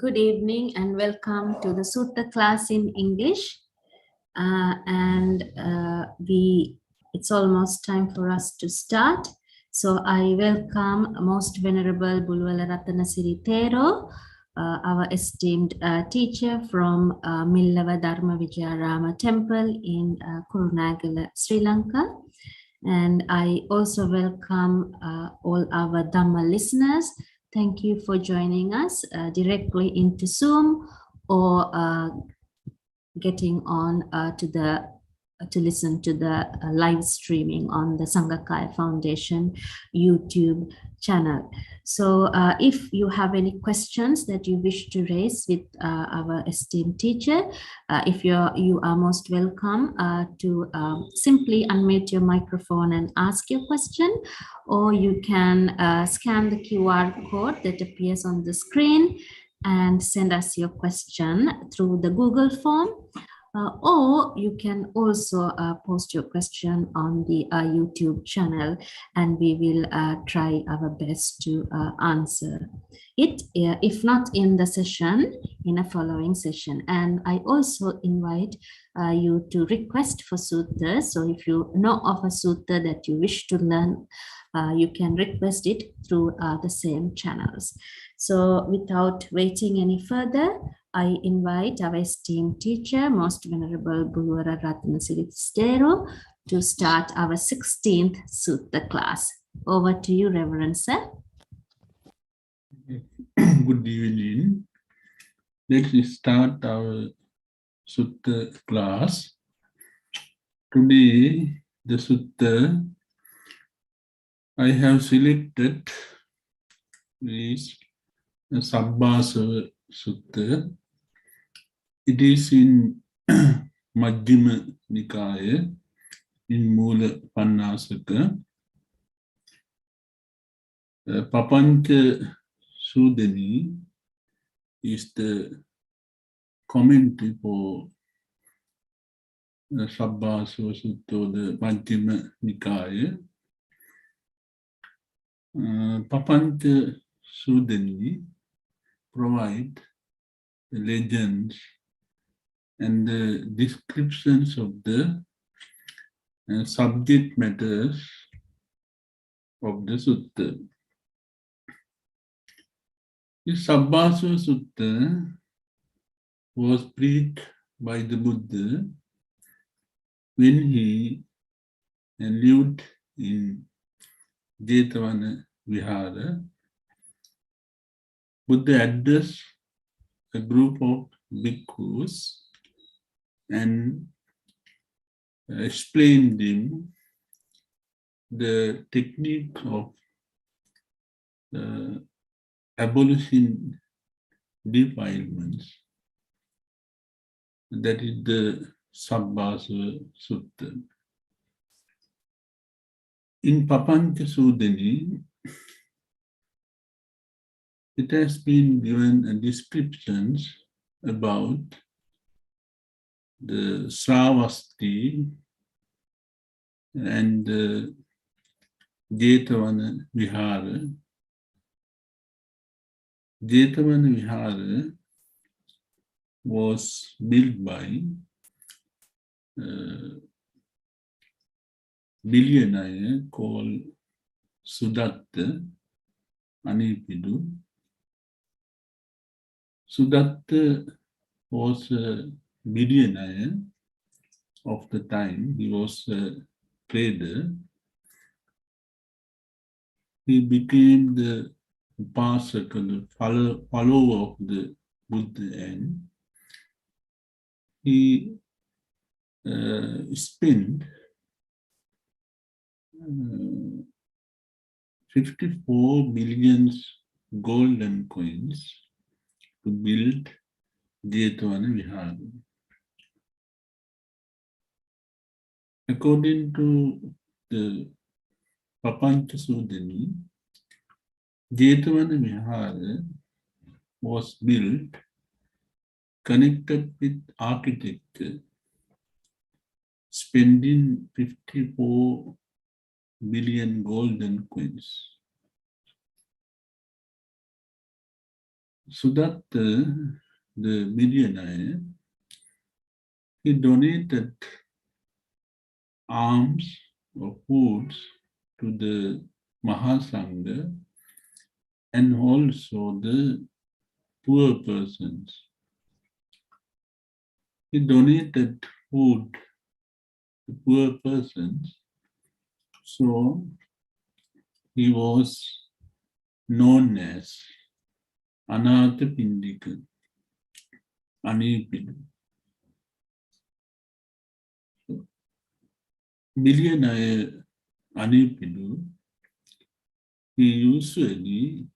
Good evening and welcome to the Sutta class in English. It's almost time for us to start. So I welcome Most Venerable Bulwala Ratanasiri Thero, our esteemed teacher from Millava Dharma Vijayarama Temple in Kurunagala, Sri Lanka. And I also welcome all our Dhamma listeners. Thank you for joining us directly into Zoom or getting on to listen to the live streaming on the Sangakaya Foundation YouTube channel. So if you have any questions that you wish to raise with our esteemed teacher, you are most welcome to simply unmute your microphone and ask your question, or you can scan the QR code that appears on the screen and send us your question through the Google form. Or you can also post your question on the YouTube channel, and we will try our best to answer it, if not in the session, in a following session. And I also invite you to request for suttas. So if you know of a sutta that you wish to learn, you can request it through the same channels. So without waiting any further, I invite our esteemed teacher, Most Venerable Bulwara Ratanasiri Thero, to start our 16th Sutta class. Over to you, Reverend Sir. Good evening. Let's start our Sutta class. Today, the Sutta I have selected is the Sabbasava Sutta. It is in Majjhima Nikaya, in Mula Pannasaka. Papancha Sudani is the commentary for Sabbasava Sutta, the Majjhima Nikaya. Papancha Sudani provide the legends and the descriptions of the subject matters of the sutta. This Sabbasava Sutta was preached by the Buddha when he lived in Jetavana Vihara. Buddha addressed a group of bhikkhus and explained them the technique of abolishing defilements. That is the Sabbasava Sutta. In Papancha Sudani, it has been given descriptions about the Sravasti and the Jetavana Vihara. Jetavana Vihara was built by a billionaire called Sudatta Anipidu. Sudatta was a billionaire of the time. He was a trader. He became the upasaka, the follower of the Buddha, and he spent 54 million golden coins to build Jetavana Vihara. According to the Papancha Sudani, Jetavana Vihara was built connected with architecture, spending 54 billion golden coins. Sutta, the millionaire, he donated alms or foods to the Mahasangha and also the poor persons. He donated food to poor persons, so he was known as Anatha Pindika, Anipidu. Billionaire Anipidu, he usually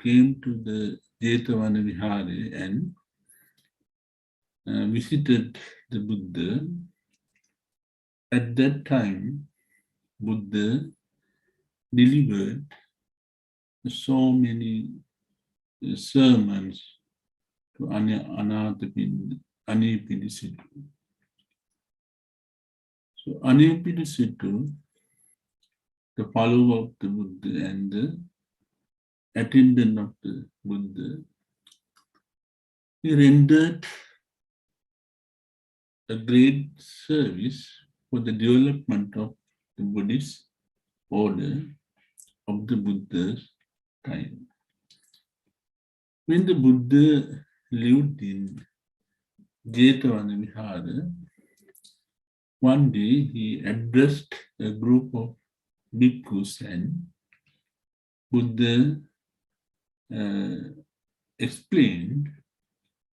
came to the Jetavana Vihare and visited the Buddha. At that time, Buddha delivered so many sermons to Anipidisitu. So Anipidisitu, the follower of the Buddha and the attendant of the Buddha, he rendered a great service for the development of the Buddhist order of the Buddha's time. When the Buddha lived in Jetavana Vihara, one day he addressed a group of bhikkhus and Buddha explained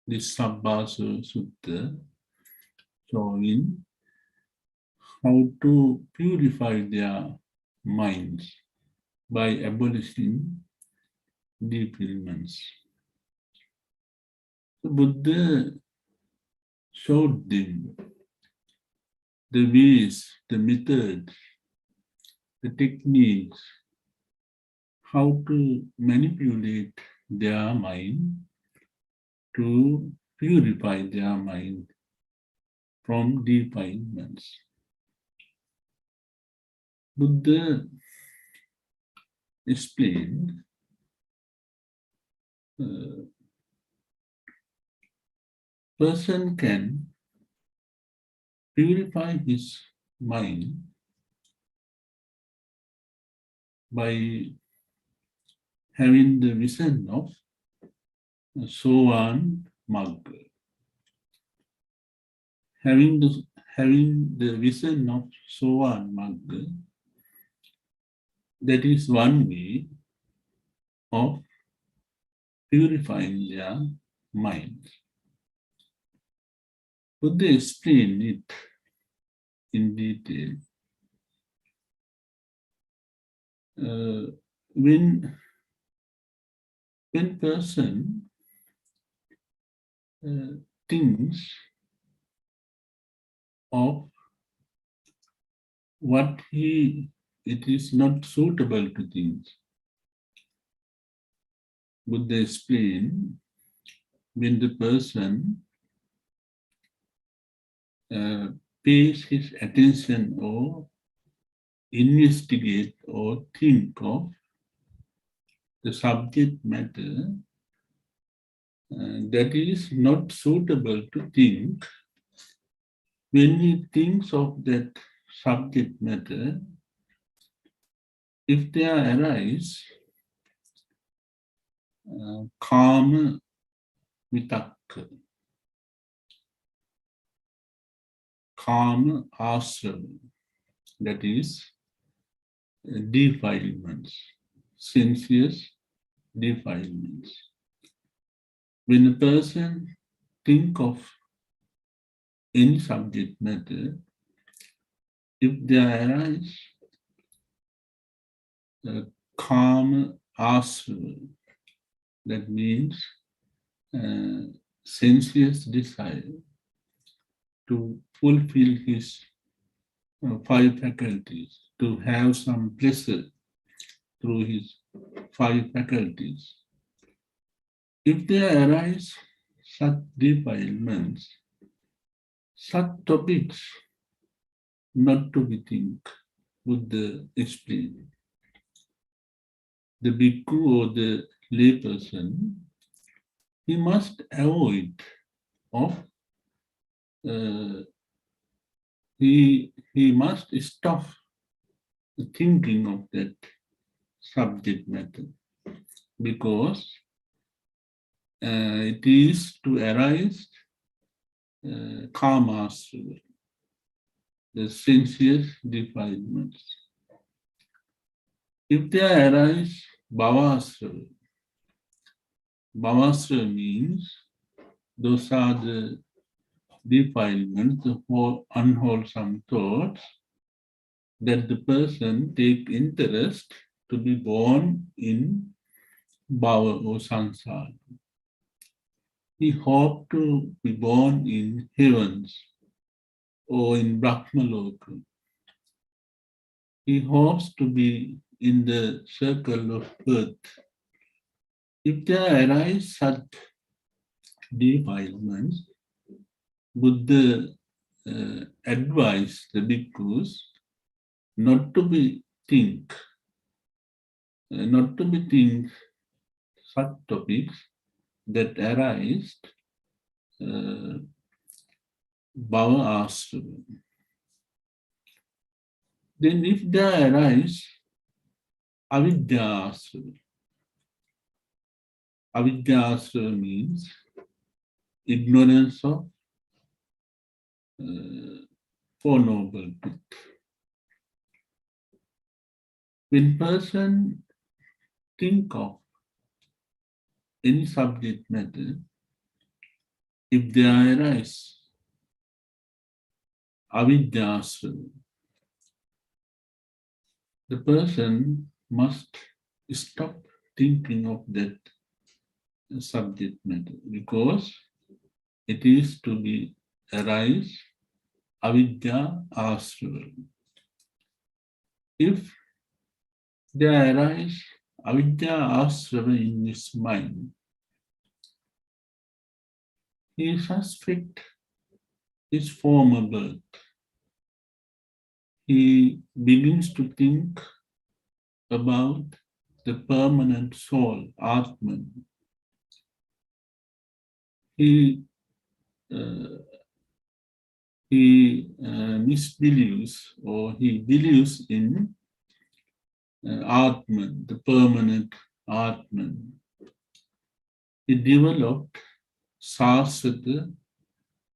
the Sabbasa Sutta, showing how to purify their minds by abolishing defilements. The Buddha showed them the ways, the methods, the techniques, how to manipulate their mind to purify their mind from defilements. Buddha explained person can purify his mind by having the vision of Sovan Magga. Having the vision of Sovan Magga, that is one way of purifying their mind. Buddha explained it in detail. When person thinks of what it is not suitable to think, Buddha explained when the person pays his attention or investigate or think of the subject matter that is not suitable to think, when he thinks of that subject matter, if there arise kama vitakka, kama asrava, that is defilements, sensuous defilements. When a person think of any subject matter, if there arise kama asrava, that means sensuous desire to fulfill his five faculties, to have some pleasure through his five faculties. If there arise such defilements, such topics not to be think, Buddha explained. The bhikkhu or the layperson he must avoid of he must stop thinking of that subject matter, because it is to arise karmas, the sensuous defilements. If there arise bhavasra, bhavasra means those are the defilements, the unwholesome thoughts that the person take interest to be born in bhava or sansara. He hoped to be born in heavens or in Brahmaloka. He hopes to be in the circle of earth. If there arise such defilements, Buddha advised the bhikkhus not to be think such topics that arise bhava asrava. Then if there arise avidya asrava, avidya asrava means ignorance of Four Noble Truths. When person think of any subject matter, if there arise avidya asrava, the person must stop thinking of that subject matter, because it is to be arise avidya asrava. If there arise avidya asrava in his mind, he suspects his former birth. He begins to think about the permanent soul, Atman. He misbelieves, or he believes in Atman, the permanent Atman. He developed Sasvata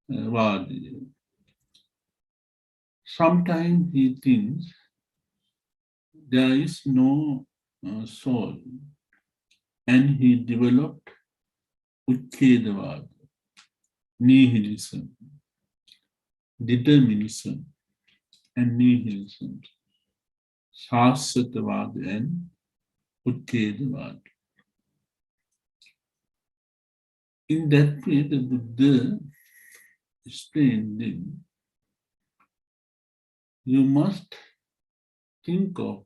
Vadi. Sometimes he thinks there is no soul, and he developed Uchedavada, nihilism, determinism, and nihilism, Sasvatavada and Uchedavada. In that way, the Buddha explained him, you must think of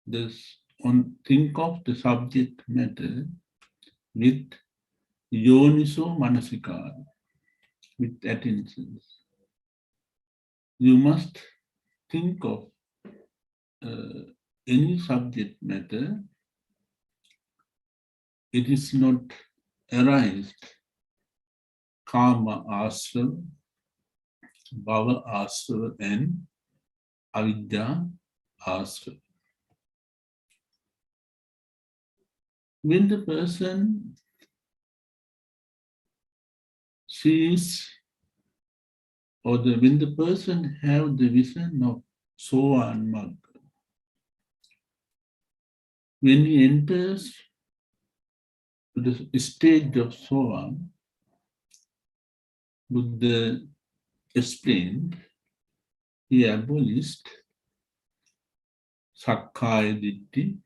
this, think of the subject matter with yoniso manasikara, with attention. You must think of any subject matter. It is not arised karma asrava, bhava asrava, and avidya asrava. When the person sees, or when the person have the vision of Sovan Magga, when he enters to the stage of Sovan, Buddha explained, he abolished Sakkaya Ditti,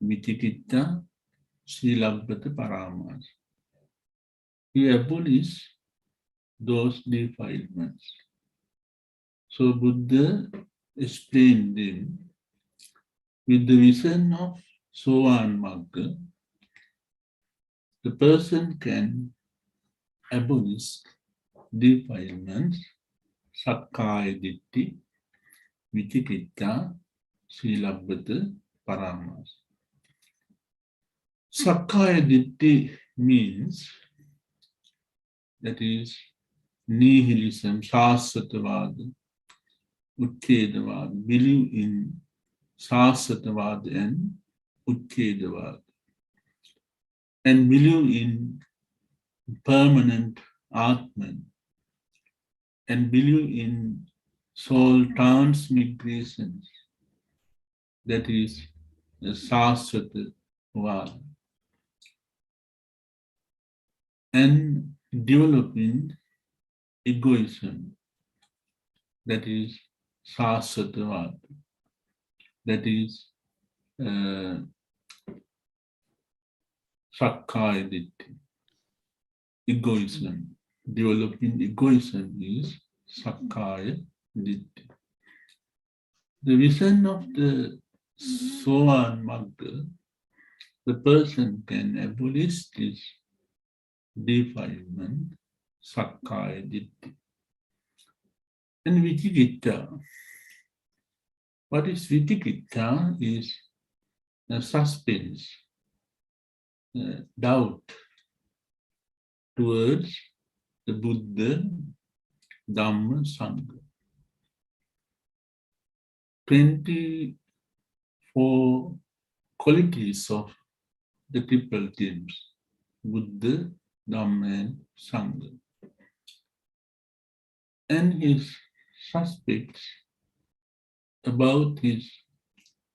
Vichikitta, Silabbata Paramas. He abolished those defilements. So Buddha explained them with the vision of Sovan Magga, the person can abolish defilements, Sakkaya Ditti, Vichikitta, Silabbata Paramas. Sakkaya Ditti means, that is nihilism, Sasatavada, Utkedavada, believe in Sasatavada and Utkedavada, and believe in permanent Atman, and believe in soul transmigrations, that is Sasatavada, and developing egoism, that is Sasatavada, that is Sakkaya Ditthi. Egoism, developing egoism is Sakkaya Ditthi. The vision of the Sovan Magga, the person can abolish this defilement, Sakkaya Ditthi. And Vichikitta. What is Vichikitta? Is suspense, doubt towards the Buddha, Dhamma, Sangha. 24 qualities of the triple themes, Buddha, Dhamma, and Sangha. And his suspects about his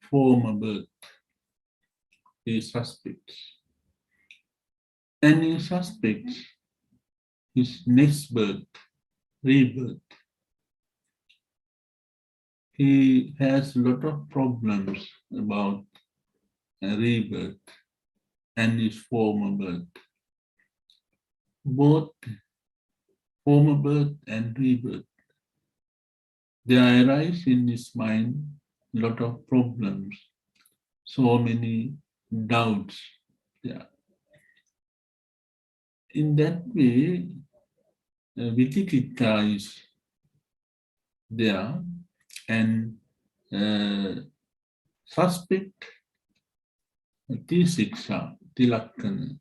former birth, his suspects. And he suspects his next birth, rebirth. He has a lot of problems about rebirth and his former birth. Both former birth and rebirth, there arise in his mind a lot of problems, so many doubts. Yeah. In that way, Vichikitta is there, and suspect Tisiksha, Tilakkana,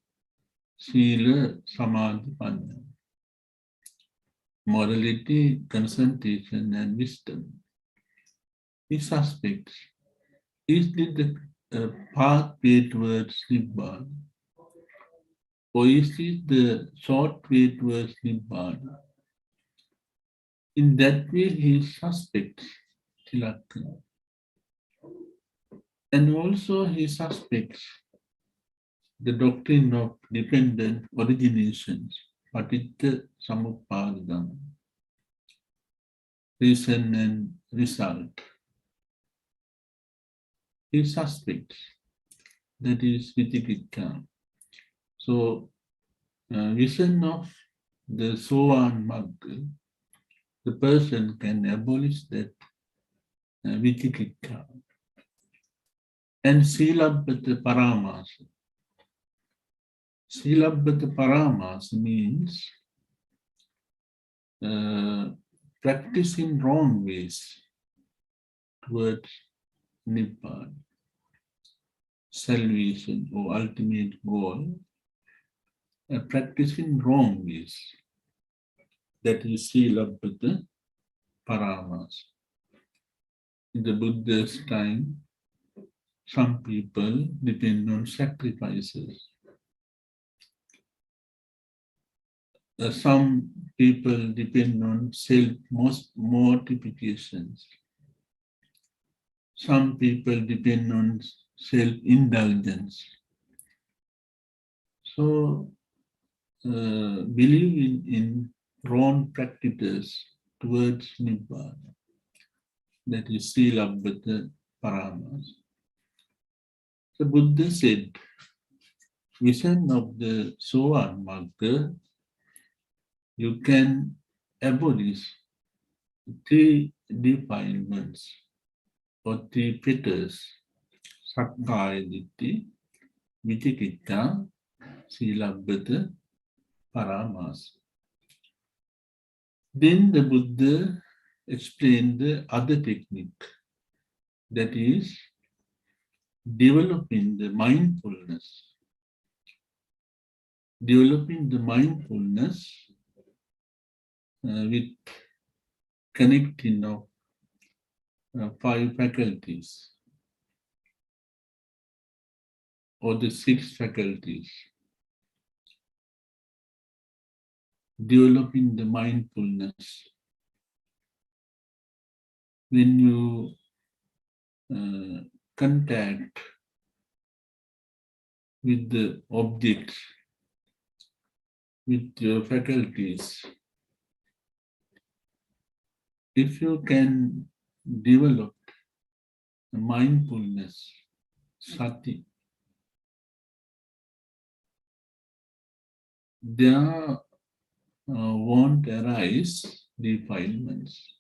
Sila, Samadhi, Panya. Morality, concentration, and wisdom. He suspects, is this the pathway towards Nibbana? Or is this the short way towards Nibbana? In that way, he suspects Tilakkana. And also he suspects the doctrine of dependent originations, Patitta Samuppada Dhamma, reason and result. He suspects, that is Vichikitta. So, vision of the Sovan Magga, the person can abolish that Vichikitta. And Silabbata Paramasa. Silabbata Paramasa means practicing wrong ways towards Nibbana, salvation or ultimate goal, practicing wrong ways. That is Silabbata Paramasa. In the Buddha's time, some people depend on sacrifices. Some people depend on self-mortifications. Some people depend on self-indulgence. So, believe in wrong practices towards Nibbana. That is Silabbata Paramasa. The Buddha said, vision of the Sovan Magga, you can abolish 3 defilements or 3 fetters, Sakkaya Ditthi, Vichikitta, Silabbata, Paramasa. Then the Buddha explained the other technique, that is developing the mindfulness developing the mindfulness with connecting of five faculties or the six faculties, developing the mindfulness. When you contact with the objects, with your faculties, if you can develop the mindfulness, sati, there won't arise defilements.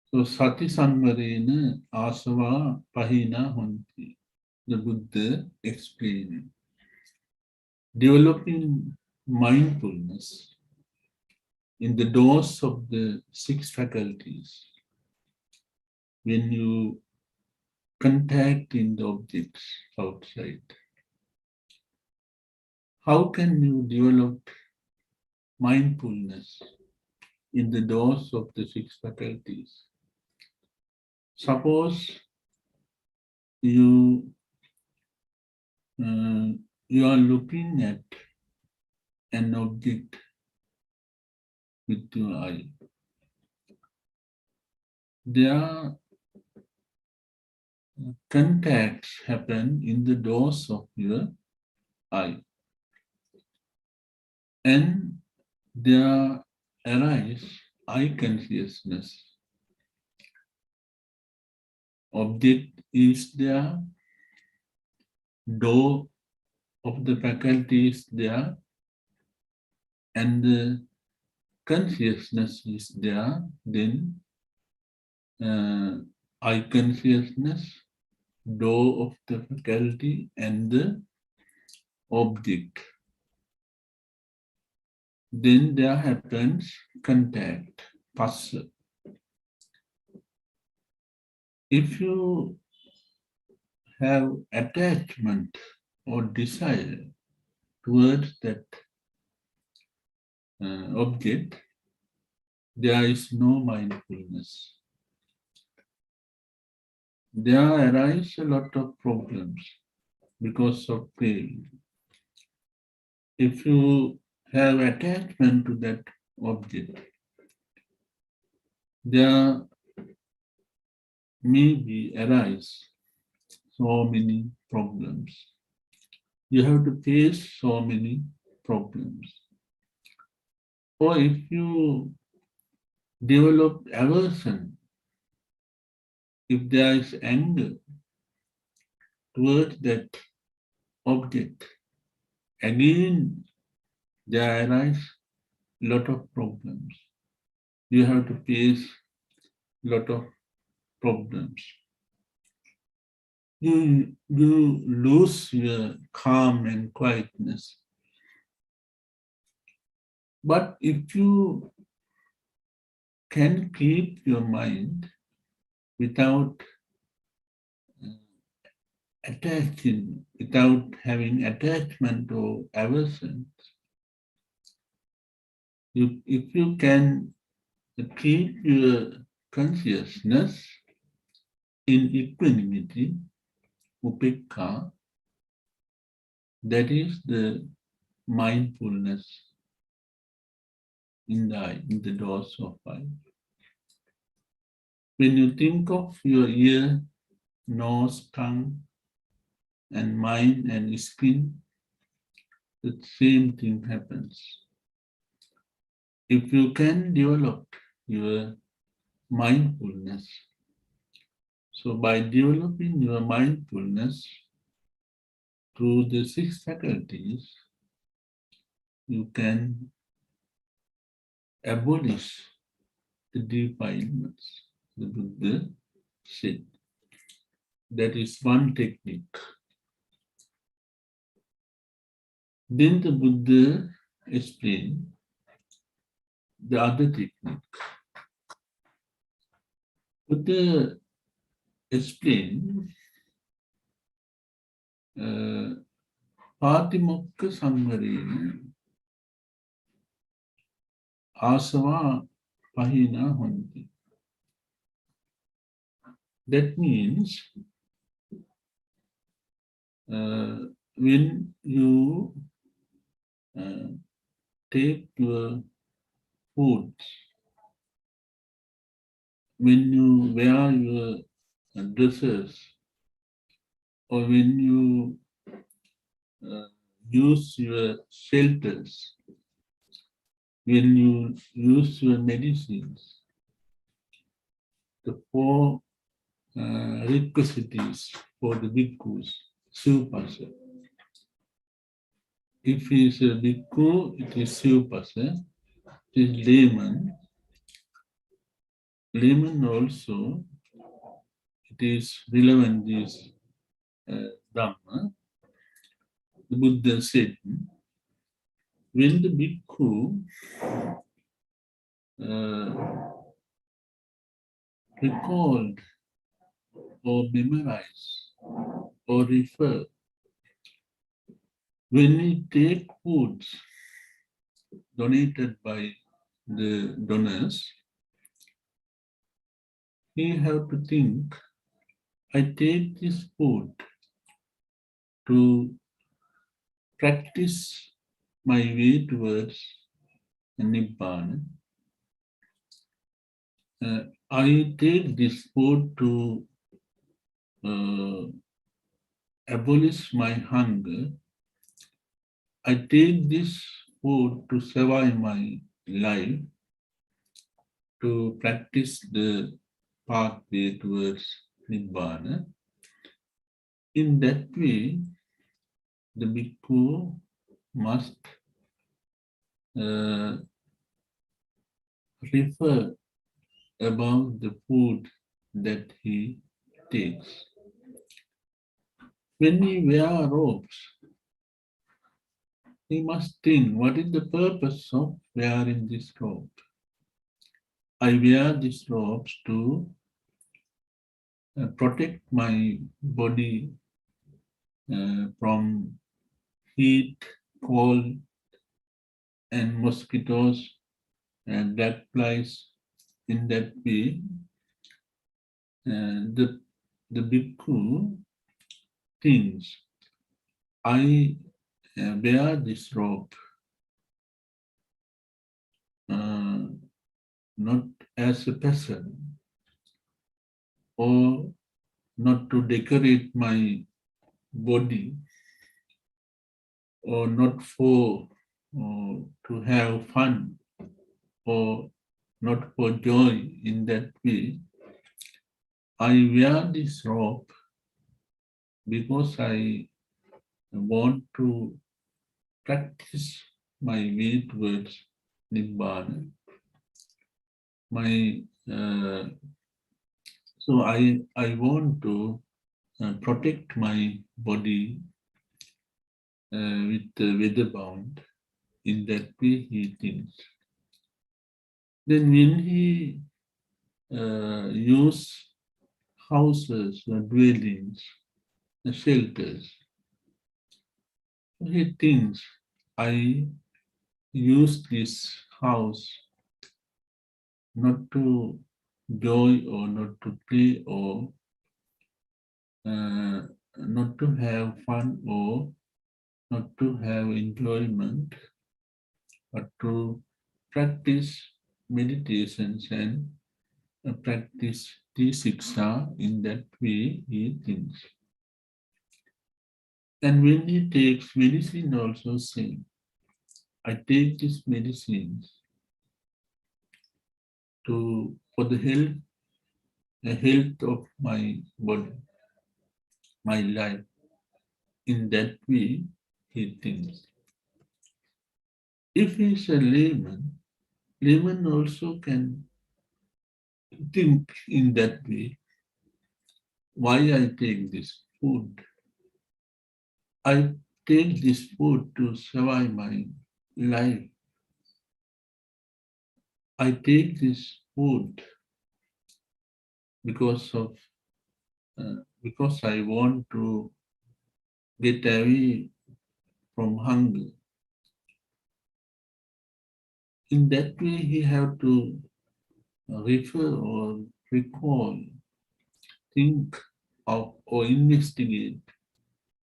So sati samvarena asava pahina honti. The Buddha explained. Developing mindfulness in the doors of the six faculties, when you contact in the objects outside, how can you develop mindfulness in the doors of the six faculties? Suppose you are looking at an object with your eye. There contacts happen in the doors of your eye, and there arise eye consciousness. Object is there, door of the faculty is there, and the consciousness is there, then eye consciousness, door of the faculty, and the object. Then there happens contact, phassa. If you have attachment or desire towards that object, there is no mindfulness. There arise a lot of problems because of pain. If you have attachment to that object, there may be arise so many problems. You have to face so many problems. Or if you develop aversion, if there is anger towards that object, again there arise lot of problems. You have to face lot of problems. You lose your calm and quietness. But if you can keep your mind without attaching, without having attachment or aversion, if you can keep your consciousness in equanimity, upekka, that is the mindfulness in the doors of eye. When you think of your ear, nose, tongue, and mind and skin, the same thing happens. If you can develop your mindfulness, so by developing your mindfulness through the six faculties, you can abolish the defilements, the Buddha said. That is one technique. Then the Buddha explained the other technique. Buddha explained Patimokka samvarena asava pahina honti. That means when you take your food, when you wear your dresses, or when you use your shelters, when you use your medicines, the four requisites for the bhikkhus, Suvapasa. If he is a bhikkhu, it is Suvapasa. It is layman. Layman also, it is relevant, this Dhamma. The Buddha said, when the bhikkhu recalled or memorize or refer, when we take foods donated by the donors, we have to think, I take this food to practice my way towards Nibbana. I take this food to abolish my hunger. I take this food to survive my life, to practice the pathway towards Nibbana. In that way, the bhikkhu must refer about the food that he takes. When we wear robes, we must think, what is the purpose of wearing this robe? I wear these robes to protect my body from heat, cold, and mosquitoes and black flies. In that way, the bhikkhu thinks, I wear this robe not as a person, or not to decorate my body, or not for to have fun, or not for joy. In that way, I wear this robe because I want to practice my way towards Nibbana. So I want to protect my body with the weather bound. In that way, he thinks. Then when he use houses, dwellings, shelters, he thinks, I use this house not to joy or not to play or not to have fun or not to have enjoyment, but to practice meditations and practice Siksha. In that way he thinks. And when he takes medicine also same. I take these medicines for the health of my body, my life. In that way he thinks. If he is a layman also can think in that way. Why I take this food? I take this food to survive my life. I take this food because I want to get away from hunger. In that way, he have to refer or recall, think of or investigate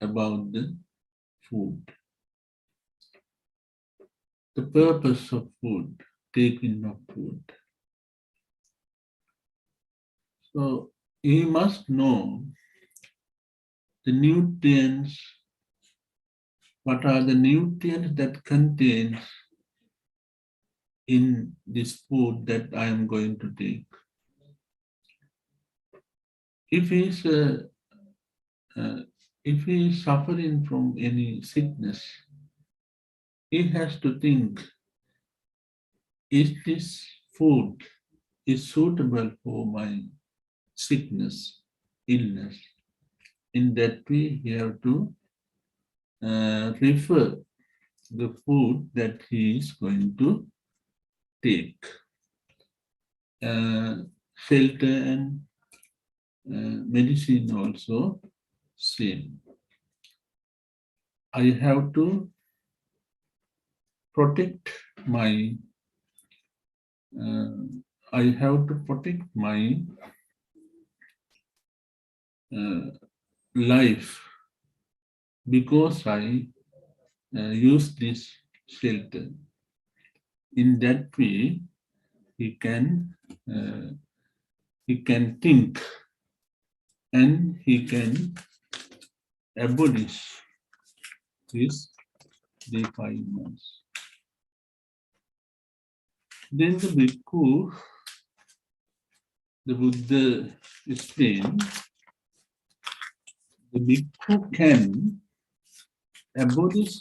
about the food, the purpose of food, taking of food. So he must know the nutrients, what are the nutrients that contains in this food that I am going to take. If he's if he is suffering from any sickness, he has to think, is this food is suitable for my sickness, illness? In that way, he have to refer the food that he is going to take. Shelter and medicine also same. I have to protect my life because I use this shelter. In that way, he can think and he can abolish his defilements. Then the bhikkhu, the Buddha explained, the bhikkhu can abolish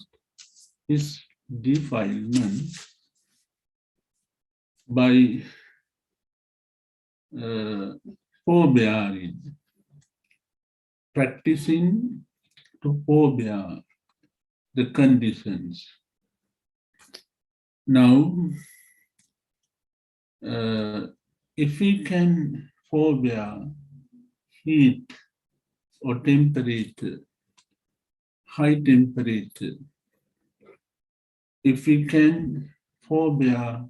his defilement by forbearing, practicing to forbear the conditions. Now, if we can forbear heat or temperature, high temperature, if we can forbear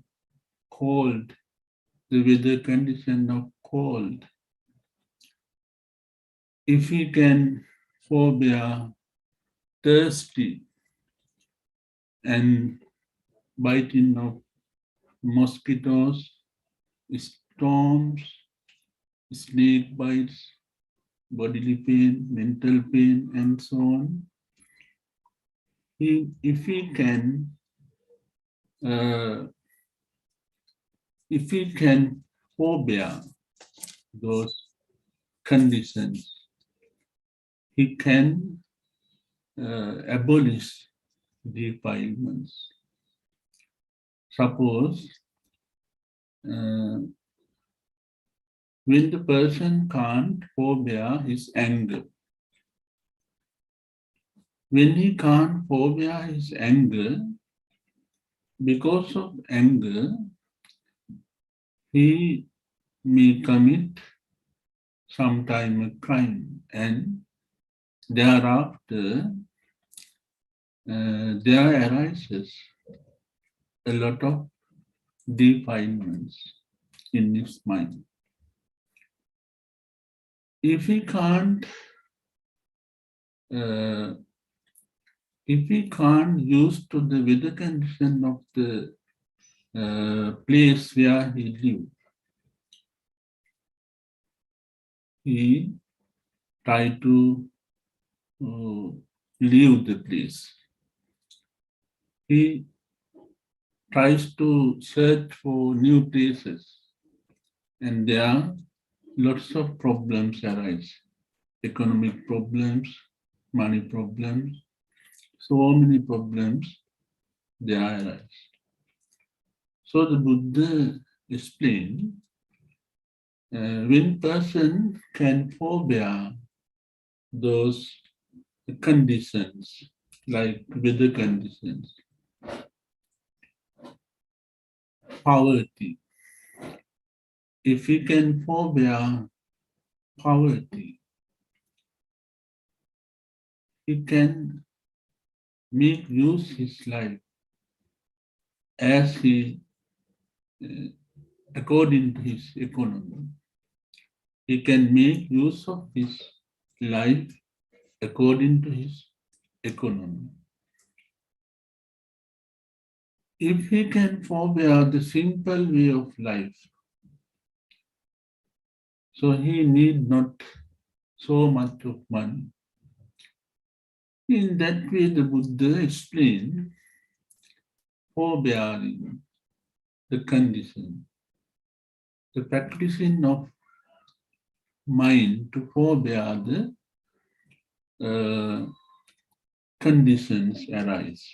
cold, the weather condition of cold, if we can forbear thirsty and biting of mosquitoes, storms, snake bites, bodily pain, mental pain, and so on. If we can forbear those conditions, he can abolish defilements. Suppose when the person can't forbear his anger, when he can't forbear his anger, because of anger, he may commit sometime a crime, and thereafter there arises a lot of defilements in his mind. If he can't use to the weather condition of the place where he lives, he try to leave the place. He tries to search for new places, and there are lots of problems arise. Economic problems, money problems, so many problems there arise. So the Buddha explained, when person can forbear those conditions, like weather conditions, poverty, if he can forbear poverty, he can make use his life as he, according to his economy. He can make use of his life according to his economy. If he can forbear the simple way of life, so he need not so much of money. In that way, the Buddha explained forbearing the condition, the practicing of mind to forbear the conditions arise.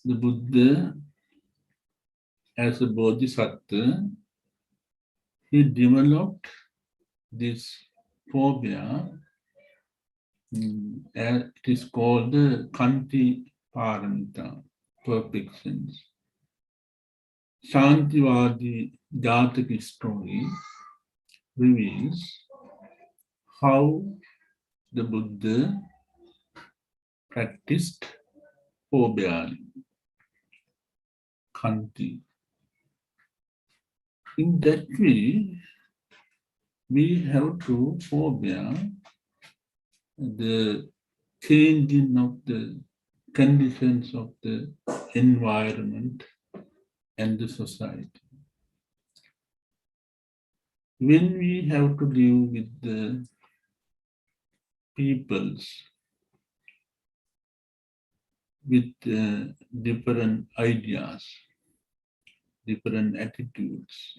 The Buddha, as a bodhisattva, he developed this forbear. It is called the Kanti Paramita, perfections. Shantivadi Jataka story reveals how the Buddha practiced forbearing, Kanti. In that way, we have to forbear the changing of the conditions of the environment and the society. When we have to live with the peoples with different ideas, different attitudes,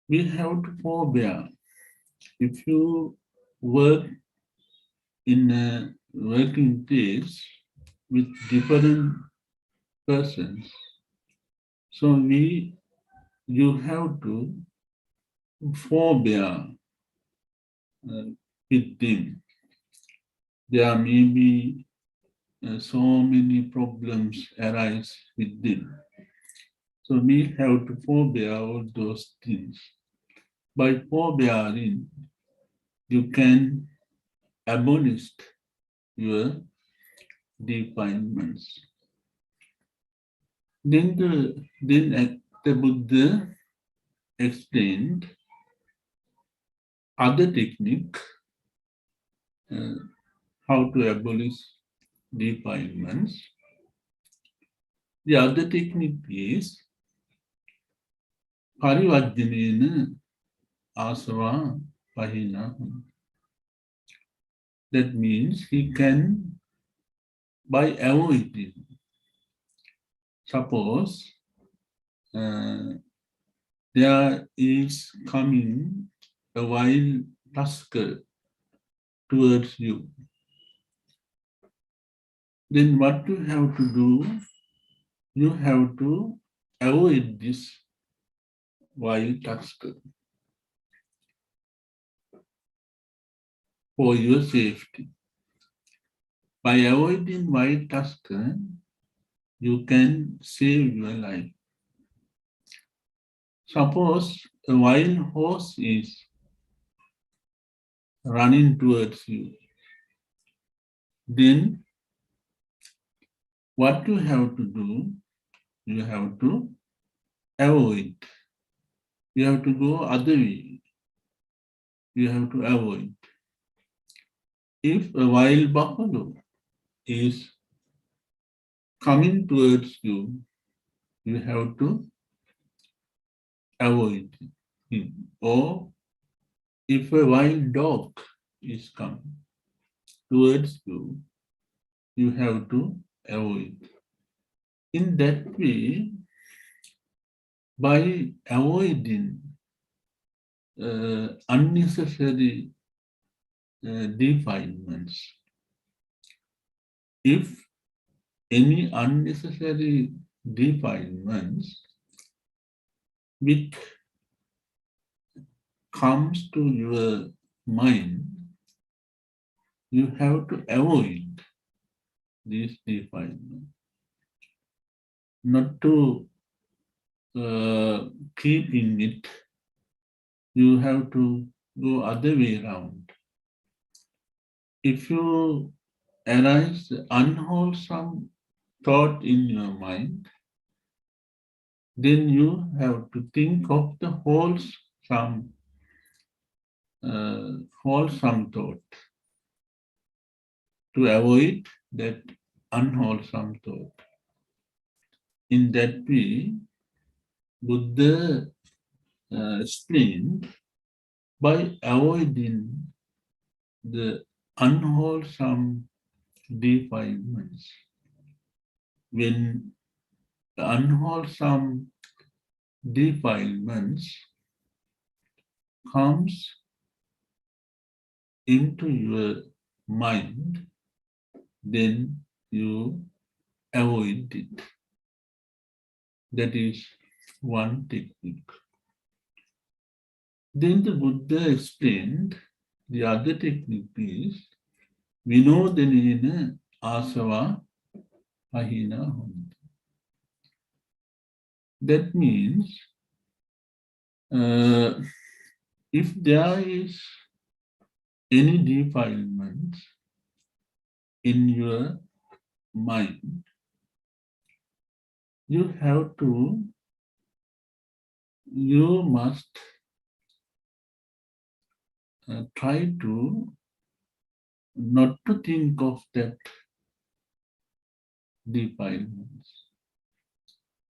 we have to forbear. If you work in a working place with different persons, so you have to forbear with them. There may be so many problems arise with them. So we have to forbear all those things. By forbearing, you can abolish your defilements. Then the Buddha explained other technique, how to abolish defilements. The other technique is parivajjanena asava pahina. That means he can, by avoiding, suppose there is coming a wild tusker towards you. Then what you have to do, you have to avoid this wild tusker for your safety. By avoiding wild tusker, you can save your life. Suppose a wild horse is running towards you, then what you have to do, you have to avoid. You have to go other way. You have to avoid. If a wild buffalo is coming towards you, you have to avoid him. Or if a wild dog is coming towards you, you have to avoid. In that way, by avoiding unnecessary defilements, if any unnecessary defilements which comes to your mind, you have to avoid these defilements, not to keep in it. You have to go other way around. If you arise unwholesome thought in your mind, then you have to think of the wholesome thought to avoid that unwholesome thought. In that way, Buddha explained by avoiding the unwholesome defilements. When the unwholesome defilements comes into your mind, then you avoid it. That is one technique. Then the Buddha explained the other technique is Vinodanena asava pahina honti. That means if there is any defilement in your mind, you must try to not to think of that defilements.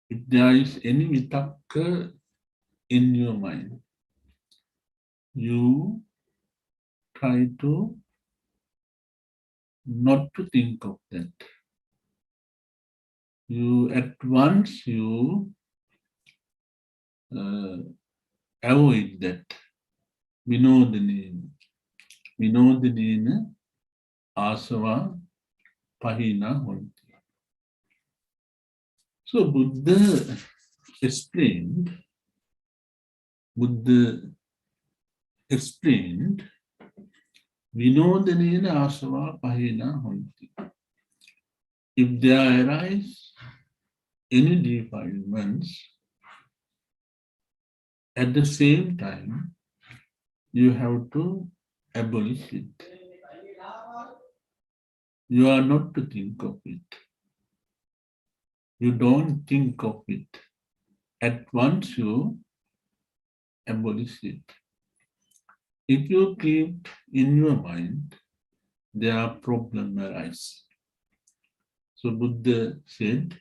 If there is any vitakka in your mind, you try to not to think of that. You at once avoid that. Vinodanena asava pahina honti. So Buddha explained Vinodanena asava pahina honti. If there arise any defilements, at the same time, you have to abolish it. You are not to think of it. You don't think of it. At once you abolish it. If you keep in your mind, there are problems arise. So Buddha said,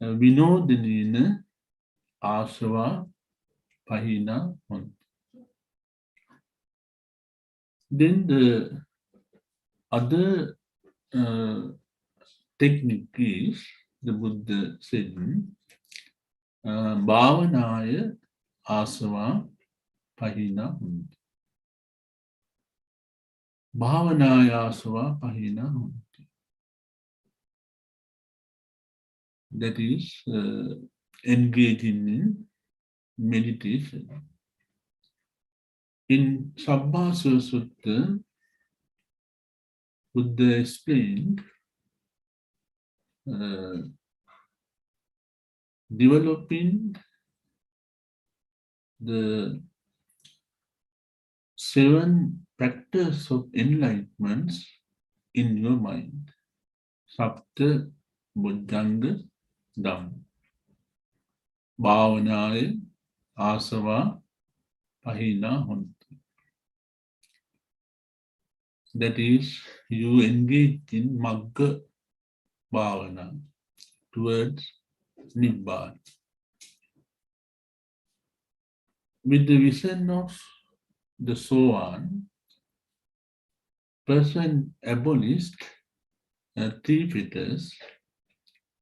Vinodanena asava pahina honti. Then the other technique is, the Buddha said, bhavanaya asava pahina honti. Bhavanaya asava pahina honti. That is engaging in meditation. In Sabbasa Sutta, Buddha explained developing the 7 factors of enlightenments in your mind. Sapta Bojjhanga Dhamma. Bhavanaya asava pahina honti. That is, you engage in Magga Bhavana towards Nibbana. With the vision of the Sohan, person abolished 3 fetters: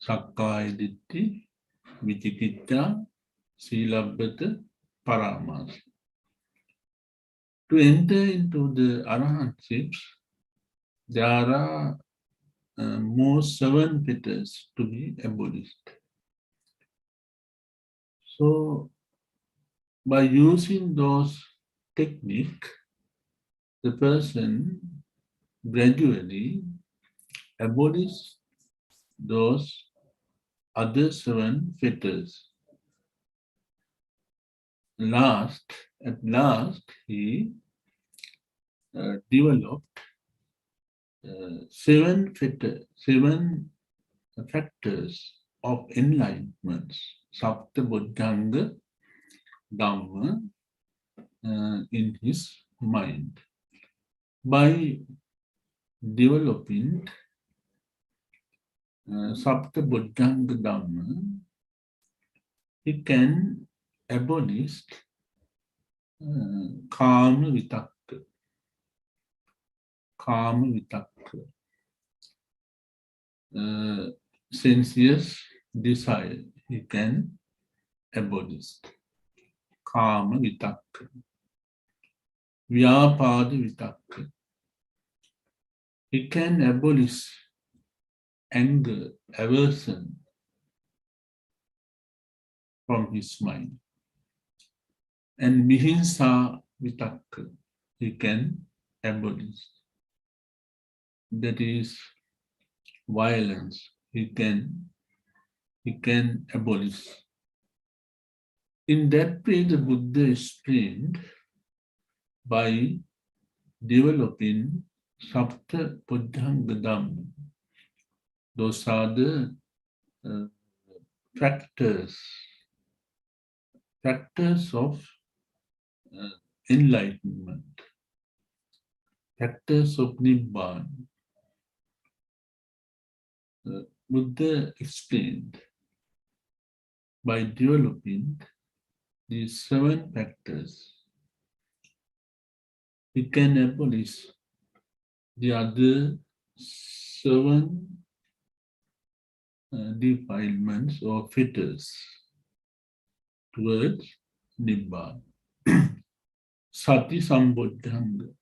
Sakkaya Ditti, Vicikicca, Silabbata, Paramas. To enter into the Arahatships, there are more 7 fetters to be abolished. So, by using those techniques, the person gradually abolishes those other 7 fetters. At last, he developed seven factors of enlightenment, Sapta Buddhanga Dhamma, in his mind. By developing Sapta Buddhanga Dhamma, he can abolish Kama Vitakka. Kama Vitakka. Sensuous desire, he can abolish. Kama Vitakka. Vyapada Vitakka. He can abolish anger, aversion from his mind. And Vihinsa Vitakka, he can abolish. That is violence, he can abolish. In that way, the Buddha explained by developing Sapta Buddhanga Dhamma. Those are the factors of enlightenment, factors of Nibbana. Buddha explained by developing these seven factors, he can abolish the other seven defilements or fetters towards Nibbana. Sati Sambuddhanga.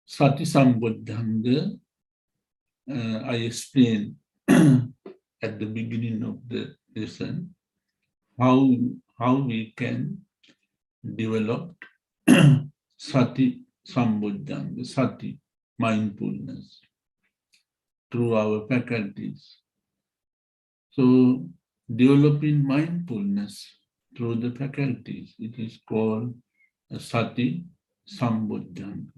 Sati Sambuddhanga, I explained at the beginning of the lesson how we can develop Sati Sambuddhanga, Sati, mindfulness, through our faculties. So, developing mindfulness through the faculties, it is called Sati Sambuddhanga.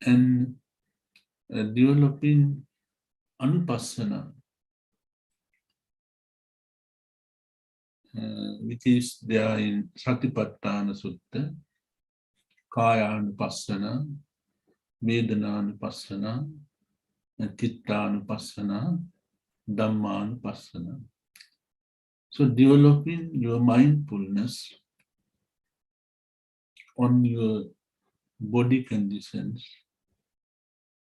And developing Anupassana, which is there in Satipatthana Sutta, Kaya-anupassana, Vedana-anupassana, Chitta-anupassana, Dhamma-anupassana. So developing your mindfulness on your body conditions,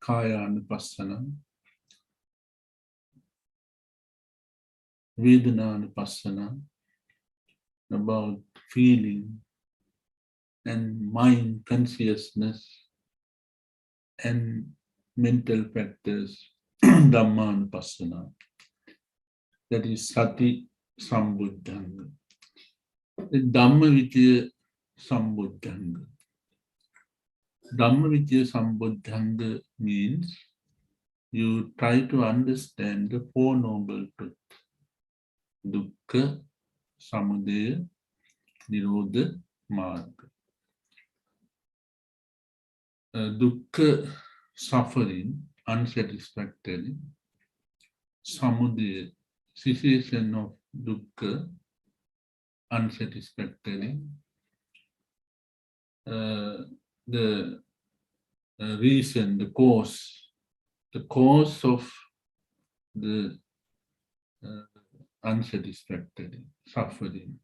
Kaya-anupassana, Vedana-anupassana, about feeling and mind consciousness and mental factors, Dhamma-anupassana. That is Sati Sambuddhanga. The Dhamma-vicaya Sambuddhanga. Dhamma-vicaya Sambuddhanga means you try to understand the Four Noble Truths. Dukkha, Samudaya, Nirodha, Marga. Dukkha, suffering, unsatisfactory. Samudaya, cessation of dukkha, unsatisfactory. The reason, the cause of the unsatisfactory suffering,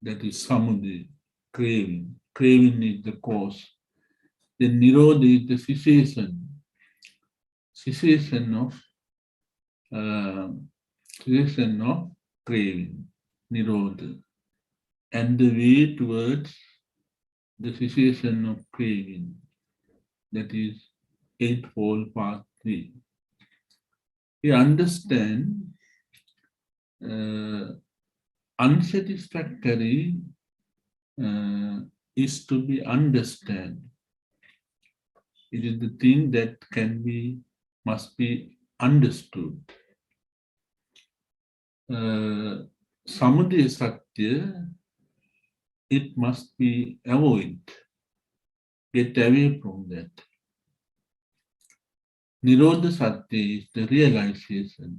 that is samudaya, craving. Craving is the cause. The nirodha is the cessation of craving, nirodha, and the way towards the cessation of craving, that is Eightfold Pathway. We understand unsatisfactory is to be understood. It is the thing that must be understood. Samudaya Satya, it must be avoided. get away from that. Nirodha Satya is the realization.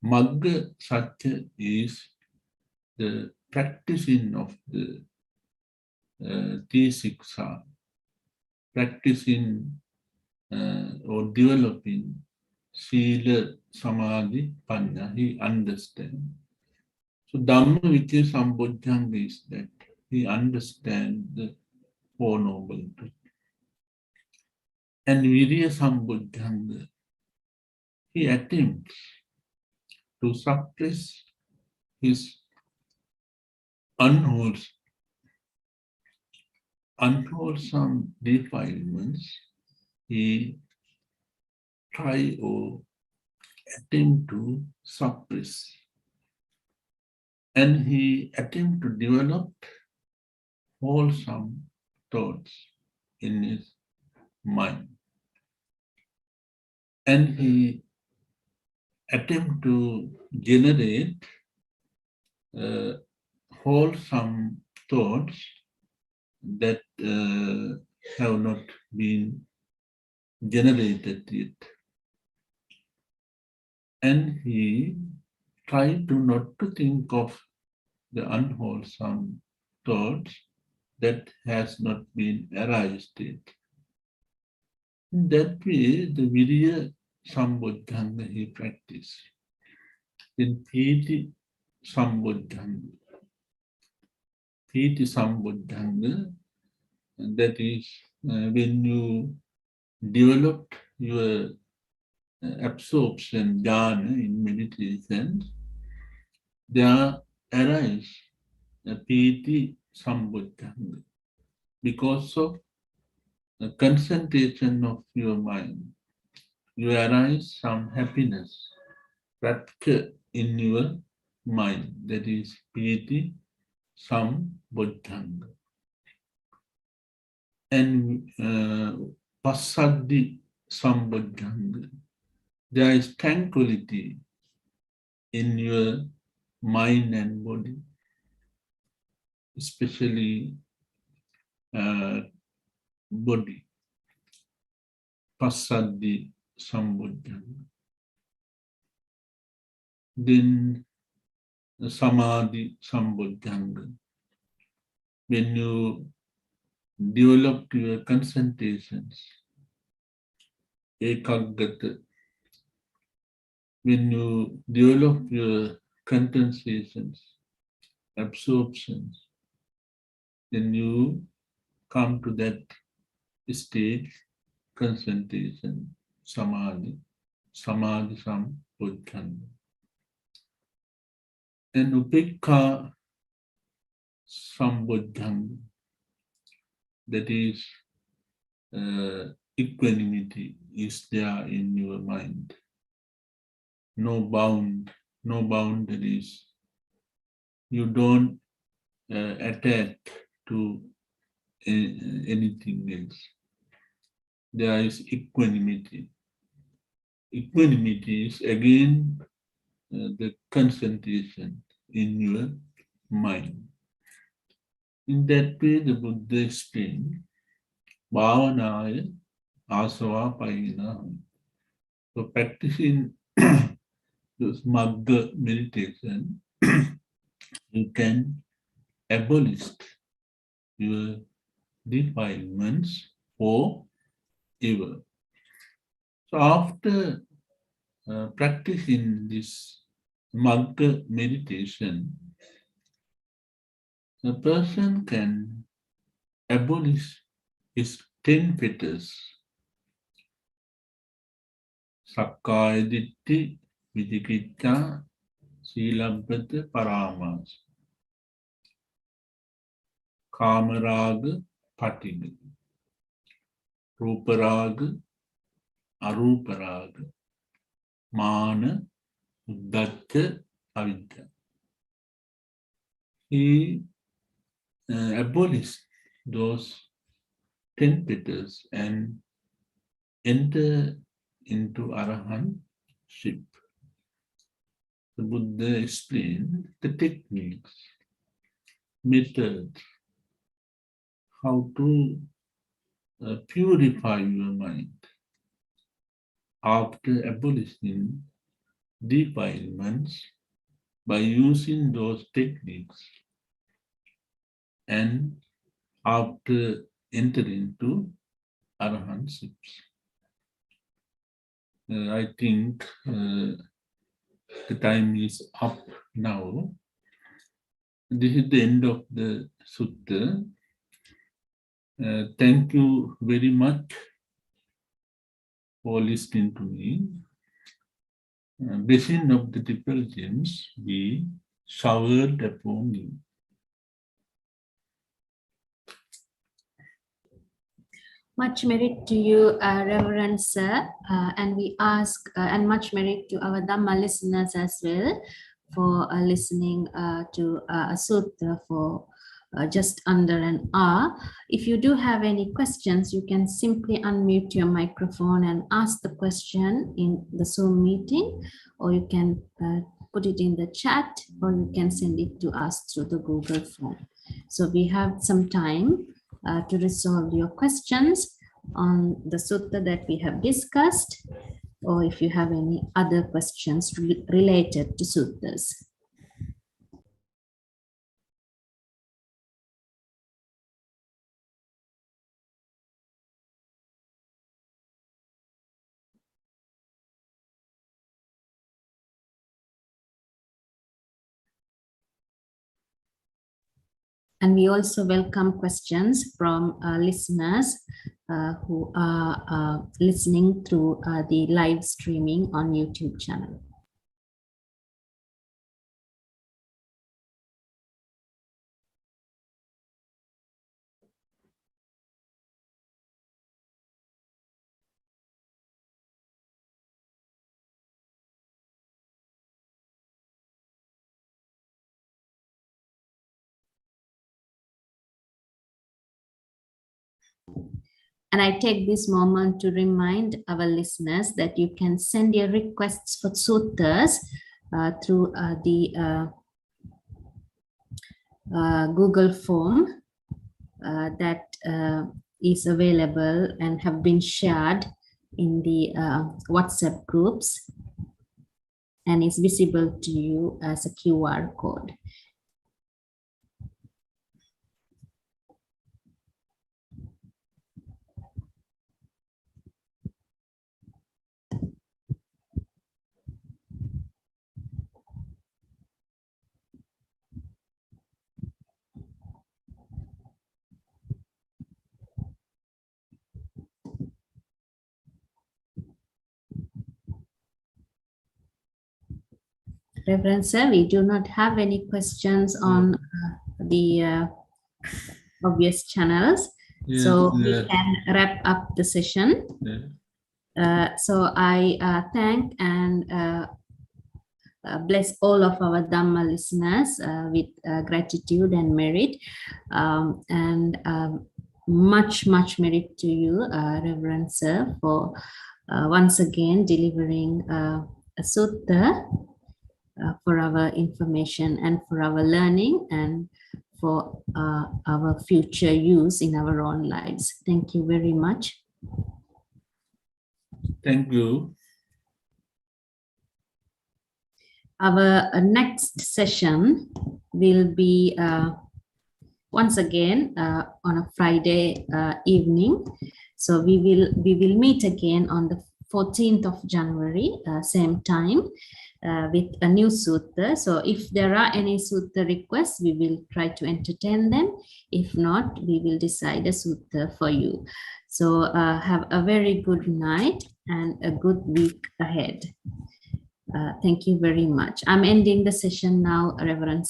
Magga Satya is the practicing of the T6, practicing or developing Sila, Samadhi, Panya. He understands. So Dhamma Vicaya Sambodhyanga is that he understands the Four Noble Truths. And Virya Sambodhyanga, he attempts to suppress his unwholesome defilements. He try or attempt to suppress. And he attempt to develop wholesome thoughts in his mind. And he attempt to generate wholesome thoughts that have not been generated yet. And he tried to not to think of the unwholesome thoughts that has not been arised yet. In that way, the Virya Sambodhyanga he practiced. Then Piti Sambodhyanga. Piti Sambodhyanga, that is when you develop your absorption jhana in meditation, there arise a piti sambodhyanga because of the concentration of your mind. You arise some happiness, rapture in your mind. That is piti sambodhyanga. And passaddhi sambodhyanga. There is tranquility in your mind and body, especially body. Passaddhi sambodhyanga. Then samadhi sambodhyanga. When you develop your concentrations, ekaggata, when you develop your concentrations, absorptions, then you come to that stage, concentration, samadhi sambodhyanga. And upekha sambodhyanga, that is equanimity is there in your mind. No boundaries. You don't attach to anything else. There is equanimity. Equanimity is again the concentration in your mind. In that way, the Buddha explained, Bhavanaya asava payina. So practicing this Magga meditation, you can abolish your defilements forever. So after practicing this Magga meditation, a person can abolish his 10 fetters. Sakkaya Ditti, Vichikitta, Silabbata, Paramas, Kamaraga, Patiga, Ruparaga, Aruparaga, Mana, Uddhacca, Avidya. He abolished those 10 fetters and enter into Arahantship. The Buddha explained the techniques, methods, how to purify your mind after abolishing defilements by using those techniques and after entering into arhanships. I think the time is up now. This is the end of the sutta. Thank you very much for listening to me. Blessing of the triple gems be showered upon you. Much merit to you, Reverend Sir, and we ask, and much merit to our Dhamma listeners as well for listening to a sutta for just under an hour. If you do have any questions, you can simply unmute your microphone and ask the question in the Zoom meeting, or you can put it in the chat, or you can send it to us through the Google form. So we have some time to resolve your questions on the sutta that we have discussed, or if you have any other questions related to suttas. And we also welcome questions from listeners who are listening through the live streaming on YouTube channel. And I take this moment to remind our listeners that you can send your requests for suttas through the Google form that is available and have been shared in the WhatsApp groups and is visible to you as a QR code. Reverend Sir, we do not have any questions on the obvious channels. Yes, so we can wrap up the session. So I thank and bless all of our Dhamma listeners with gratitude and merit. Much merit to you, Reverend Sir, for once again delivering a sutta for our information and for our learning and for our future use in our own lives. Thank you very much. Thank you. Our next session will be once again on a Friday evening. So we will meet again on the 14th of January, same time, with a new sutta. So if there are any sutta requests, we will try to entertain them. If not, we will decide a sutta for you. So have a very good night and a good week ahead. Thank you very much. I'm ending the session now, Reverend